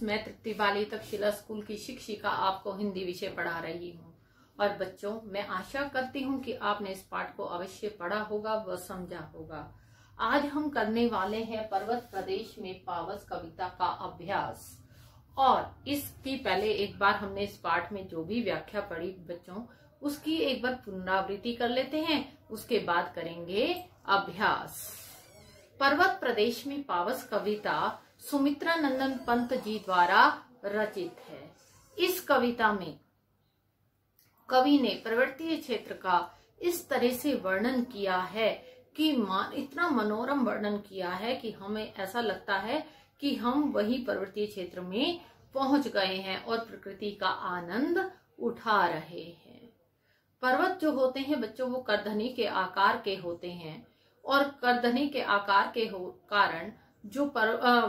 मैं तृप्ति बाली तक्षशिला स्कूल की शिक्षिका आपको हिंदी विषय पढ़ा रही हूँ। और बच्चों, मैं आशा करती हूँ कि आपने इस पाठ को अवश्य पढ़ा होगा व समझा होगा। आज हम करने वाले हैं पर्वत प्रदेश में पावस कविता का अभ्यास। और इसकी पहले एक बार हमने इस पाठ में जो भी व्याख्या पढ़ी बच्चों, उसकी एक बार पुनरावृत्ति कर लेते हैं, उसके बाद करेंगे अभ्यास। पर्वत प्रदेश में पावस कविता सुमित्रा नंदन पंत जी द्वारा रचित है। इस कविता में कवि ने पर्वतीय क्षेत्र का इस तरह से वर्णन किया है कि इतना मनोरम वर्णन किया है कि हमें ऐसा लगता है कि हम वही पर्वतीय क्षेत्र में पहुंच गए हैं और प्रकृति का आनंद उठा रहे हैं। पर्वत जो होते हैं बच्चों, वो करधनी के आकार के होते हैं और करधनी के आकार के कारण जो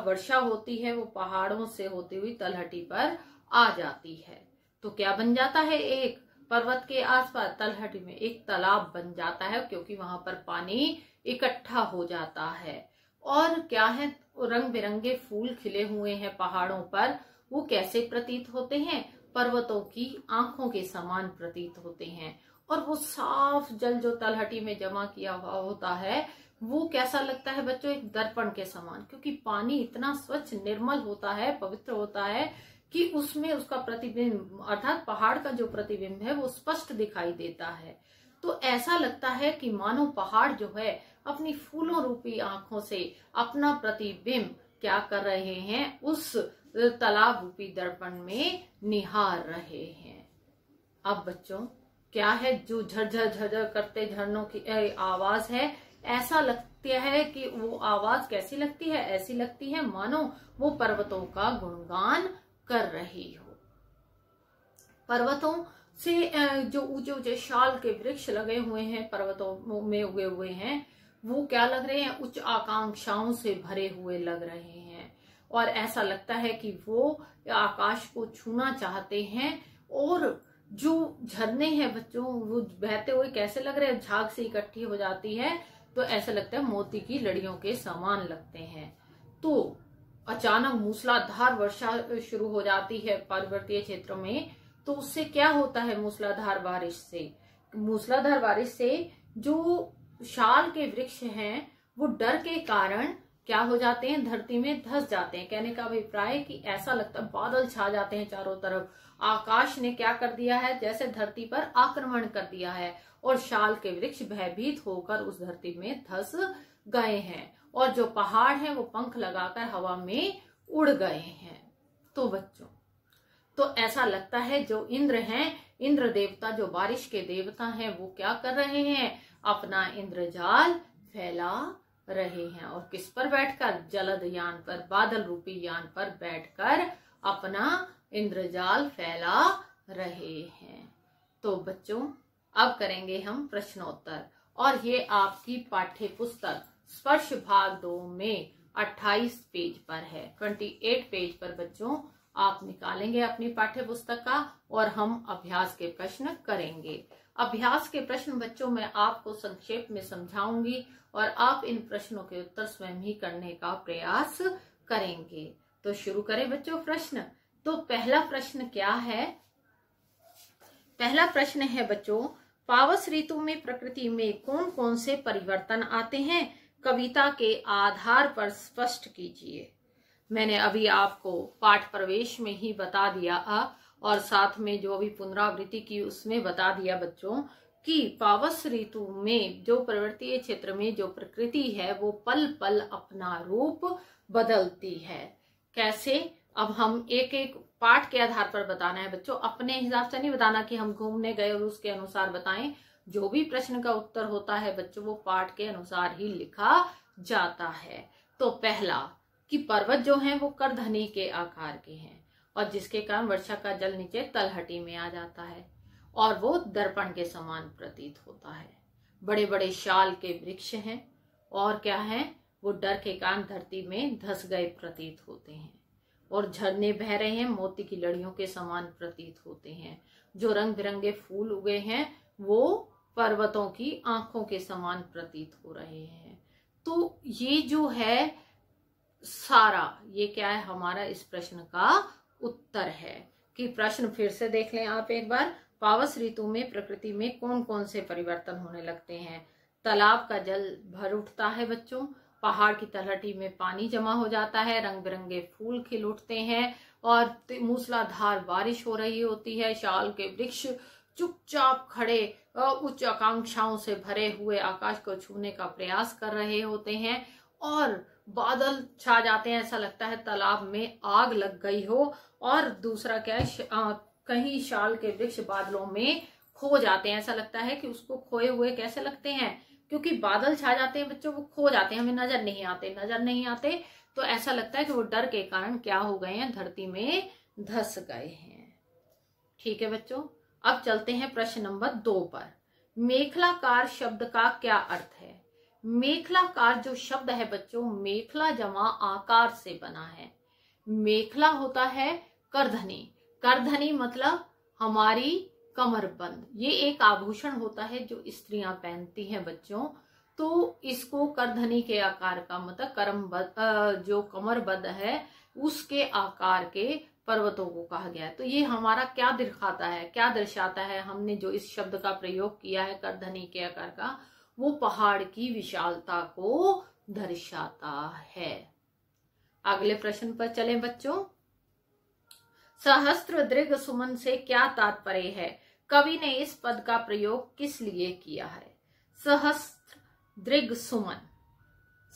वर्षा होती है वो पहाड़ों से होती हुई तलहटी पर आ जाती है। तो क्या बन जाता है, एक पर्वत के आसपास तलहटी में एक तालाब बन जाता है, क्योंकि वहां पर पानी इकट्ठा हो जाता है। और क्या है, रंग बिरंगे फूल खिले हुए हैं पहाड़ों पर। वो कैसे प्रतीत होते हैं, पर्वतों की आंखों के समान प्रतीत होते हैं। और वो साफ जल जो तलहटी में जमा किया हुआ होता है वो कैसा लगता है बच्चों, एक दर्पण के समान, क्योंकि पानी इतना स्वच्छ निर्मल होता है, पवित्र होता है कि उसमें उसका प्रतिबिंब अर्थात पहाड़ का जो प्रतिबिंब है वो स्पष्ट दिखाई देता है। तो ऐसा लगता है कि मानो पहाड़ जो है अपनी फूलों रूपी आंखों से अपना प्रतिबिंब क्या कर रहे हैं, उस तालाब रूपी दर्पण में निहार रहे हैं। अब बच्चों, क्या है जो झरझर झरझर करते झरनों की आवाज है, ऐसा लगता है कि वो आवाज कैसी लगती है, ऐसी लगती है मानो वो पर्वतों का गुणगान कर रही हो। पर्वतों से जो ऊंचे ऊंचे शाल के वृक्ष लगे हुए हैं, पर्वतों में उगे हुए हैं, वो क्या लग रहे हैं, उच्च आकांक्षाओं से भरे हुए लग रहे हैं। और ऐसा लगता है कि वो आकाश को छूना चाहते हैं। और जो झरने हैं बच्चों, वो बहते हुए कैसे लग रहे हैं, झाग से इकट्ठी हो जाती है तो ऐसा लगता है मोती की लड़ियों के समान लगते हैं। तो अचानक मूसलाधार वर्षा शुरू हो जाती है पर्वतीय क्षेत्र में। तो उससे क्या होता है, मूसलाधार बारिश से जो शाल के वृक्ष हैं वो डर के कारण क्या हो जाते हैं, धरती में धंस जाते हैं। कहने का अभिप्राय कि ऐसा लगता है बादल छा जाते हैं चारों तरफ। आकाश ने क्या कर दिया है, जैसे धरती पर आक्रमण कर दिया है और शाल के वृक्ष भयभीत होकर उस धरती में धंस गए हैं। और जो पहाड़ हैं वो पंख लगाकर हवा में उड़ गए हैं। तो बच्चों, तो ऐसा लगता है जो इंद्र हैं, इंद्र देवता जो बारिश के देवता हैं, वो क्या कर रहे हैं, अपना इंद्रजाल फैला रहे हैं। और किस पर बैठकर, जलद यान पर, बादल रूपी यान पर बैठकर अपना इंद्रजाल फैला रहे हैं। तो बच्चों, अब करेंगे हम प्रश्नोत्तर। और ये आपकी पाठ्य पुस्तक स्पर्श भाग 2 में 28 पेज पर है। 28 पेज पर बच्चों आप निकालेंगे अपनी पाठ्य पुस्तक का और हम अभ्यास के प्रश्न करेंगे। अभ्यास के प्रश्न बच्चों मैं आपको संक्षेप में समझाऊंगी और आप इन प्रश्नों के उत्तर स्वयं ही करने का प्रयास करेंगे। तो शुरू करें बच्चों प्रश्न। तो पहला प्रश्न क्या है, पहला प्रश्न है बच्चों, पावस ऋतु में प्रकृति में कौन कौन से परिवर्तन आते हैं, कविता के आधार पर स्पष्ट कीजिए। मैंने अभी आपको पाठ प्रवेश में ही बता दिया और साथ में जो अभी पुनरावृत्ति की उसमें बता दिया बच्चों कि पावस ऋतु में जो पर्वतीय क्षेत्र में जो प्रकृति है वो पल पल अपना रूप बदलती है। कैसे, अब हम एक एक पाठ के आधार पर बताना है बच्चों, अपने हिसाब से नहीं बताना कि हम घूमने गए और उसके अनुसार बताएं। जो भी प्रश्न का उत्तर होता है बच्चों वो पाठ के अनुसार ही लिखा जाता है। तो पहला कि पर्वत जो हैं वो करधनी के आकार के हैं और जिसके कारण वर्षा का जल नीचे तलहटी में आ जाता है और वो दर्पण के समान प्रतीत होता है। बड़े बड़े शाल के वृक्ष हैं और क्या है, वो डर के कारण धरती में धंस गए प्रतीत होते हैं। और झरने बह रहे हैं, मोती की लड़ियों के समान प्रतीत होते हैं। जो रंग बिरंगे फूल उगे हैं वो पर्वतों की आंखों के समान प्रतीत हो रहे हैं। तो ये जो है सारा, ये क्या है हमारा इस प्रश्न का उत्तर है। कि प्रश्न फिर से देख लें आप एक बार। पावस ऋतु में प्रकृति में कौन कौन से परिवर्तन होने लगते हैं? तालाब का जल भर उठता है बच्चों, पहाड़ की तलहटी में पानी जमा हो जाता है, रंग बिरंगे फूल खिल उठते हैं और मूसलाधार बारिश हो रही होती है। शाल के वृक्ष चुपचाप खड़े उच्च आकांक्षाओं से भरे हुए आकाश को छूने का प्रयास कर रहे होते हैं और बादल छा जाते हैं, ऐसा लगता है तालाब में आग लग गई हो। और दूसरा क्या है, कहीं शाल के वृक्ष बादलों में खो जाते हैं, ऐसा लगता है कि उसको खोए हुए कैसे लगते हैं, क्योंकि बादल छा जाते हैं बच्चों, वो खो जाते हैं, हमें नजर नहीं आते तो ऐसा लगता है कि वो डर के कारण क्या हो गए हैं, धरती में धंस गए हैं। ठीक है बच्चों, अब चलते हैं प्रश्न नंबर 2 पर। मेखलाकार शब्द का क्या अर्थ है? मेखलाकार जो शब्द है बच्चों, मेखला जमा आकार से बना है। मेखला होता है करधनी, करधनी मतलब हमारी कमरबंद, ये एक आभूषण होता है जो स्त्रियां पहनती हैं बच्चों। तो इसको करधनी के आकार का मतलब जो कमरबंद है उसके आकार के पर्वतों को कहा गया है। तो ये हमारा क्या दिखाता है, क्या दर्शाता है? हमने जो इस शब्द का प्रयोग किया है करधनी के आकार का, वो पहाड़ की विशालता को दर्शाता है। अगले प्रश्न पर चलें बच्चों। सहस्त्र दीर्घ सुमन से क्या तात्पर्य है? कवि ने इस पद का प्रयोग किस लिए किया है? सहस्त्र दीर्घ सुमन,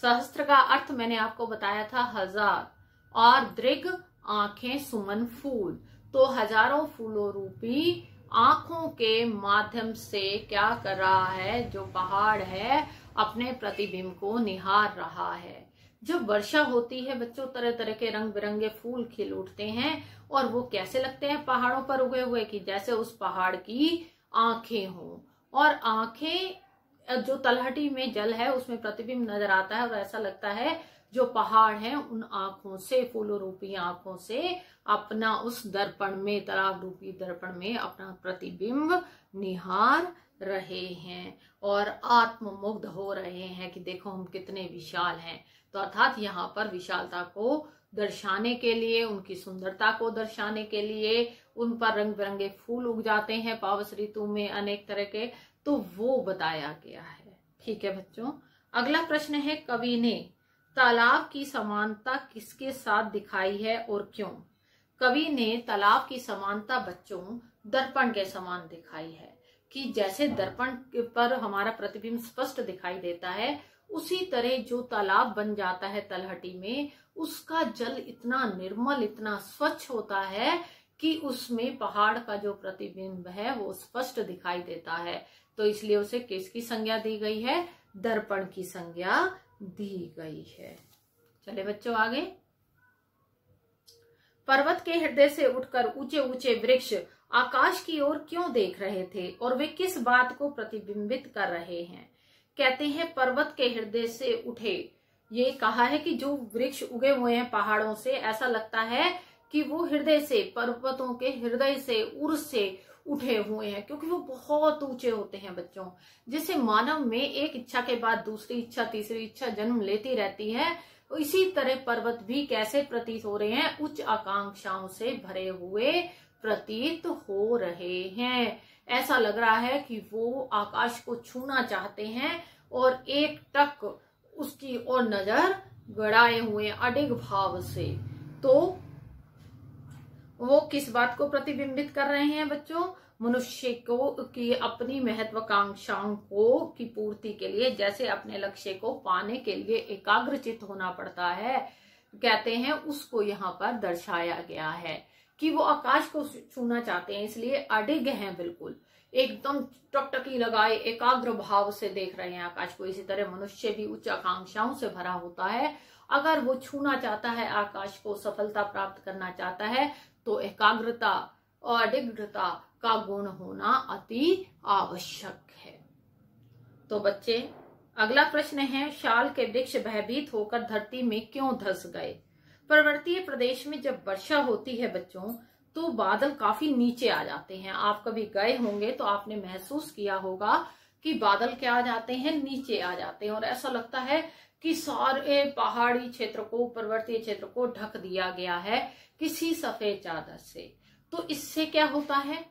सहस्त्र का अर्थ मैंने आपको बताया था 1000 और दीर्घ आंखें, सुमन फूल। तो हजारों फूलों रूपी आंखों के माध्यम से क्या कर रहा है, जो पहाड़ है अपने प्रतिबिंब को निहार रहा है। जब वर्षा होती है बच्चों, तरह तरह के रंग बिरंगे फूल खिल उठते हैं और वो कैसे लगते हैं पहाड़ों पर उगे हुए, कि जैसे उस पहाड़ की आंखें हों। और आंखें, जो तलहटी में जल है उसमें प्रतिबिंब नजर आता है और ऐसा लगता है जो पहाड़ है उन आंखों से, फूलों रूपी आंखों से अपना उस दर्पण में, तालाब रूपी दर्पण में अपना प्रतिबिंब निहार रहे हैं और आत्ममुग्ध हो रहे हैं कि देखो हम कितने विशाल हैं। तो अर्थात यहाँ पर विशालता को दर्शाने के लिए, उनकी सुंदरता को दर्शाने के लिए उन पर रंग बिरंगे फूल उग जाते हैं पावस ऋतु में अनेक तरह के, तो वो बताया गया है। ठीक है बच्चों, अगला प्रश्न है, कवि ने तालाब की समानता किसके साथ दिखाई है और क्यों? कवि ने तालाब की समानता बच्चों दर्पण के समान दिखाई है, कि जैसे दर्पण पर हमारा प्रतिबिंब स्पष्ट दिखाई देता है, उसी तरह जो तालाब बन जाता है तलहटी में, उसका जल इतना निर्मल, इतना स्वच्छ होता है कि उसमें पहाड़ का जो प्रतिबिंब है वो स्पष्ट दिखाई देता है। तो इसलिए उसे किसकी संज्ञा दी गई है? दर्पण की संज्ञा दी गई है। चले बच्चों आगे। पर्वत के हृदय से उठकर ऊंचे ऊंचे वृक्ष आकाश की ओर क्यों देख रहे थे और वे किस बात को प्रतिबिंबित कर रहे हैं? कहते हैं पर्वत के हृदय से उठे, ये कहा है कि जो वृक्ष उगे हुए हैं पहाड़ों से, ऐसा लगता है कि वो हृदय से, पर्वतों के हृदय से, उर्स से उठे हुए हैं, क्योंकि वो बहुत ऊंचे होते हैं बच्चों। जैसे मानव में एक इच्छा के बाद दूसरी इच्छा, तीसरी इच्छा जन्म लेती रहती है, इसी तरह पर्वत भी कैसे प्रतीत हो रहे हैं? उच्च आकांक्षाओं से भरे हुए प्रतीत हो रहे हैं। ऐसा लग रहा है कि वो आकाश को छूना चाहते हैं और एक टक उसकी ओर नजर गड़ाए हुए अडिग भाव से। तो वो किस बात को प्रतिबिंबित कर रहे हैं बच्चों? मनुष्य को की अपनी महत्वाकांक्षाओं को की पूर्ति के लिए, जैसे अपने लक्ष्य को पाने के लिए एकाग्रचित होना पड़ता है, कहते हैं, उसको यहाँ पर दर्शाया गया है कि वो आकाश को छूना चाहते हैं, इसलिए अडिग हैं, बिल्कुल एकदम टकटकी लगाए एकाग्र भाव से देख रहे हैं आकाश को। इसी तरह मनुष्य भी उच्च आकांक्षाओं से भरा होता है। अगर वो छूना चाहता है आकाश को, सफलता प्राप्त करना चाहता है, तो एकाग्रता और अडिगता का गुण होना अति आवश्यक है। तो बच्चे, अगला प्रश्न है, शाल के वृक्ष भयभीत होकर धरती में क्यों धंस गए? पर्वतीय प्रदेश में जब वर्षा होती है बच्चों, तो बादल काफी नीचे आ जाते हैं। आप कभी गए होंगे तो आपने महसूस किया होगा कि बादल क्या आ जाते हैं, नीचे आ जाते हैं, और ऐसा लगता है कि सारे पहाड़ी क्षेत्र को, पर्वतीय क्षेत्र को ढक दिया गया है किसी सफेद चादर से। तो इससे क्या होता है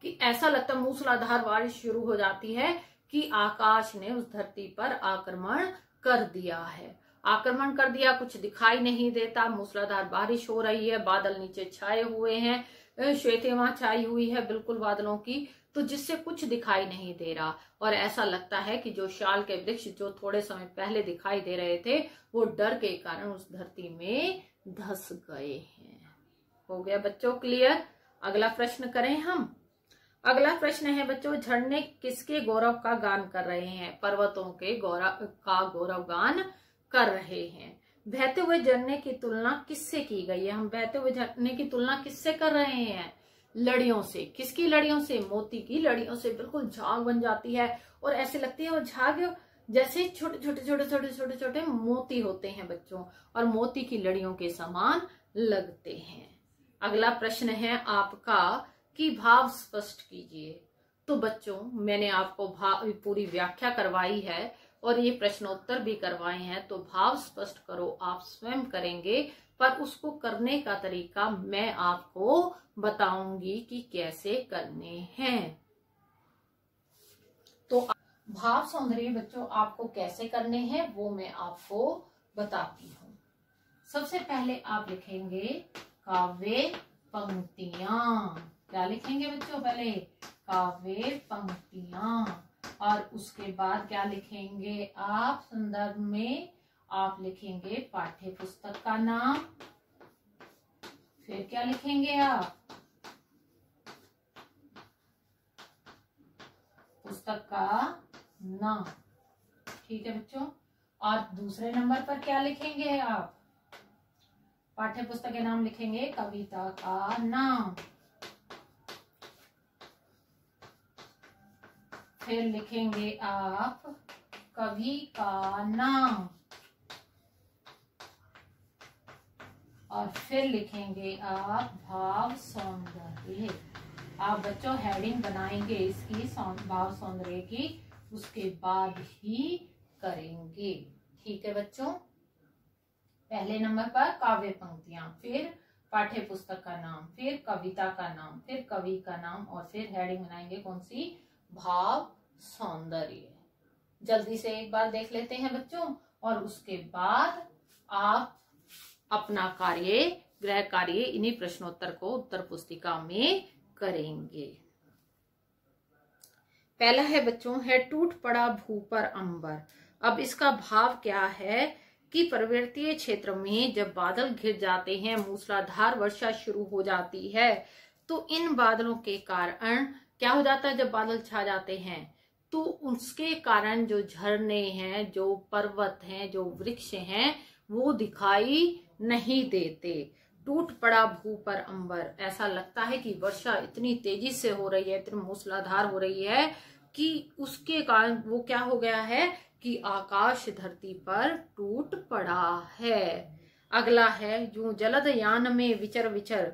कि ऐसा लगता है मूसलाधार बारिश शुरू हो जाती है कि आकाश ने उस धरती पर आक्रमण कर दिया है। आक्रमण कर दिया, कुछ दिखाई नहीं देता, मूसलाधार बारिश हो रही है, बादल नीचे छाए हुए हैं, श्वेतमा छाई हुई है बिल्कुल बादलों की, तो जिससे कुछ दिखाई नहीं दे रहा। और ऐसा लगता है कि जो शाल के वृक्ष जो थोड़े समय पहले दिखाई दे रहे थे वो डर के कारण उस धरती में धंस गए हैं। हो गया बच्चों क्लियर? अगला प्रश्न करें हम। अगला प्रश्न है बच्चों, झरने किसके गौरव का गान कर रहे हैं? पर्वतों के गौरव गान कर रहे हैं। बहते हुए झरने की तुलना किससे की गई है? हम बहते हुए झरने की तुलना किससे कर रहे हैं? लड़ियों से। किसकी लड़ियों से? मोती की लड़ियों से। बिल्कुल झाग बन जाती है और ऐसे लगती है वो झाग जैसे छोटे छोटे छोटे छोटे छोटे छोटे मोती होते हैं बच्चों, और मोती की लड़ियों के समान लगते हैं। अगला प्रश्न है आपका कि भाव स्पष्ट कीजिए। तो बच्चों मैंने आपको पूरी व्याख्या करवाई है और ये प्रश्नोत्तर भी करवाए हैं, तो भाव स्पष्ट करो आप स्वयं करेंगे, पर उसको करने का तरीका मैं आपको बताऊंगी कि कैसे करने हैं। तो भाव सौंदर्य बच्चों आपको कैसे करने हैं वो मैं आपको बताती हूँ। सबसे पहले आप लिखेंगे काव्य पंक्तियां। क्या लिखेंगे बच्चों? पहले काव्य पंक्तियां, और उसके बाद क्या लिखेंगे आप? संदर्भ में आप लिखेंगे पाठ्य पुस्तक का नाम। फिर क्या लिखेंगे आप? पुस्तक का नाम। ठीक है बच्चों। और दूसरे नंबर पर क्या लिखेंगे आप? पाठ्य पुस्तक के नाम लिखेंगे, कविता का नाम। फिर लिखेंगे आप कवि का नाम, और फिर लिखेंगे आप भाव सौंदर्य। आप बच्चों हेडिंग बनाएंगे इसकी भाव सौंदर्य की, उसके बाद ही करेंगे। ठीक है बच्चों। पहले नंबर पर काव्य पंक्तियां, फिर पाठ्य पुस्तक का नाम, फिर कविता का नाम, फिर कवि का नाम, और फिर हेडिंग बनाएंगे कौन सी? भाव सौंदर्य। जल्दी से एक बार देख लेते हैं बच्चों, और उसके बाद आप अपना कार्य, गृह कार्य इन्हीं प्रश्नोत्तर को उत्तर पुस्तिका में करेंगे। पहला है बच्चों है टूट पड़ा भू पर अंबर। अब इसका भाव क्या है कि पर्वतीय क्षेत्र में जब बादल घिर जाते हैं, मूसलाधार वर्षा शुरू हो जाती है, तो इन बादलों के कारण क्या हो जाता है? जब बादल छा जाते हैं तो उसके कारण जो झरने हैं, जो पर्वत हैं, जो वृक्ष हैं, वो दिखाई नहीं देते। टूट पड़ा भू पर अंबर, ऐसा लगता है कि वर्षा इतनी तेजी से हो रही है, इतनी मूसलाधार हो रही है कि उसके कारण वो क्या हो गया है कि आकाश धरती पर टूट पड़ा है। अगला है जो जलद यान में विचर विचर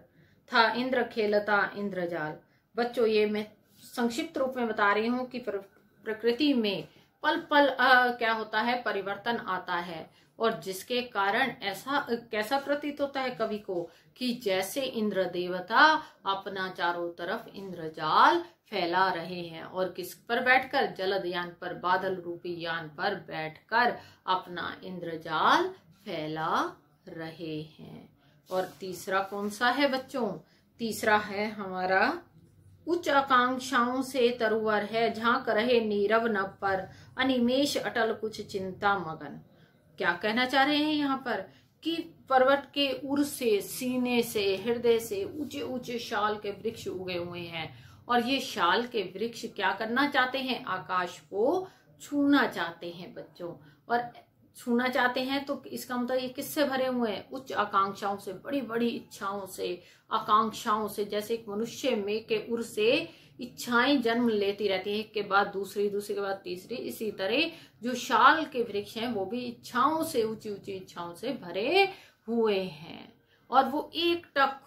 था इंद्र खेलता इंद्रजाल। बच्चों ये मैं संक्षिप्त रूप में बता रही हूँ कि प्रकृति में पल पल क्या होता है? परिवर्तन आता है, और जिसके कारण ऐसा कैसा प्रतीत होता है कवि को कि जैसे इंद्र देवता अपना चारों तरफ इंद्रजाल फैला रहे हैं, और किस पर बैठकर? जलद यान पर, बादल रूपी यान पर बैठकर अपना इंद्रजाल फैला रहे हैं। और तीसरा कौन सा है बच्चों? तीसरा है हमारा उच्च आकांक्षाओं से तरुवर है, झांक रहे नीरव नभ पर, अनिमेष अटल कुछ चिंता मगन। क्या कहना चाह रहे हैं यहाँ पर कि पर्वत के उर से, सीने से, हृदय से ऊंचे ऊंचे शाल के वृक्ष उगे हुए हैं, और ये शाल के वृक्ष क्या करना चाहते हैं? आकाश को छूना चाहते हैं बच्चों। और छूना चाहते हैं तो इसका मतलब ये किससे भरे हुए हैं? उच्च आकांक्षाओं से, बड़ी बड़ी इच्छाओं से, आकांक्षाओं से। जैसे एक मनुष्य में के उर से इच्छाएं जन्म लेती रहती है, एक के बाद दूसरी, दूसरी के बाद तीसरी, इसी तरह जो शाल के वृक्ष हैं वो भी इच्छाओं से, ऊंची ऊंची इच्छाओं से भरे हुए हैं। और वो एक टक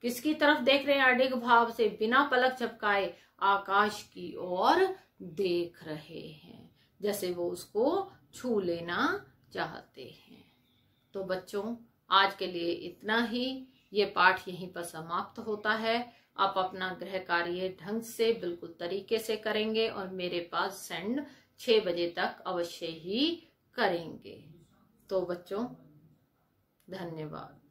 किसकी तरफ देख रहे हैं? अडिग भाव से, बिना पलक झपकाए आकाश की ओर देख रहे हैं, जैसे वो उसको छू लेना चाहते हैं। तो बच्चों, आज के लिए इतना ही। ये पाठ यहीं पर समाप्त होता है। आप अपना गृह कार्य ढंग से बिल्कुल तरीके से करेंगे और मेरे पास सेंड 6 बजे तक अवश्य ही करेंगे। तो बच्चों, धन्यवाद।